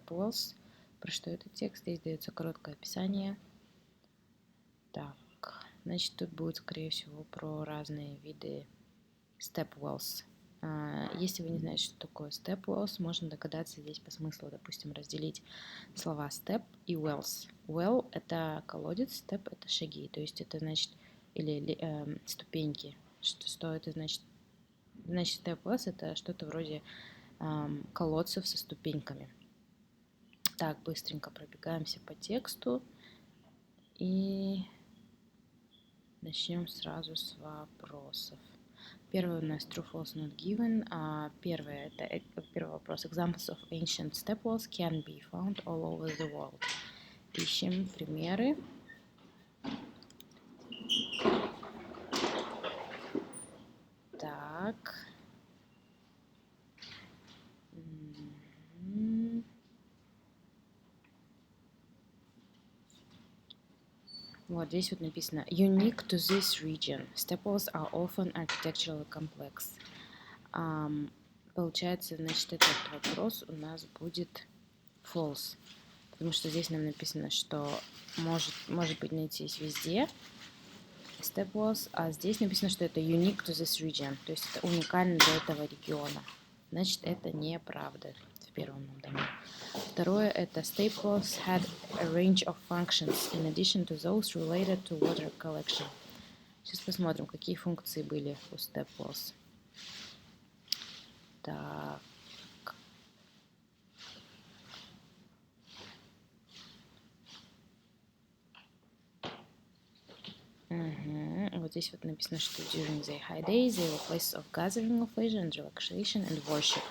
wells. Про что этот текст? Здесь дается короткое описание. Так, значит, тут будет, скорее всего, про разные виды step wells. Если вы не знаете, что такое step wells, можно догадаться здесь по смыслу, допустим, разделить слова step и wells. Well — это колодец, step — это шаги, то есть это значит, или ступеньки. Что это значит? Значит, step wells — это что-то вроде колодцев со ступеньками. Так, быстренько пробегаемся по тексту и начнем сразу с вопросов. Первый у нас true, false, not given. Первый вопрос. Examples of ancient step wells can be found all over the world. Ищем примеры. Так. Вот здесь вот написано unique to this region. Step wells are often architecturally complex. Получается, значит, этот вопрос у нас будет false, потому что здесь нам написано, что может быть найтись везде step wells, а здесь написано, что это unique to this region, то есть это уникально для этого региона. Значит, это неправда в первом нам дано. Второе — это step wells had a range of functions in addition to those related to water collection. Сейчас посмотрим, какие функции были у step wells. Так. Вот здесь вот написано, что during the high days they were places of gathering of leisure and relaxation and worship.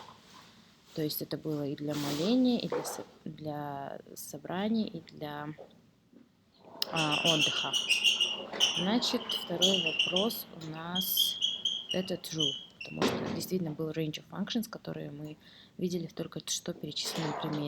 То есть это было и для моления, и для собраний, и для отдыха. Значит, второй вопрос у нас это true, потому что действительно был range of functions, которые мы видели в только что перечисленном примере.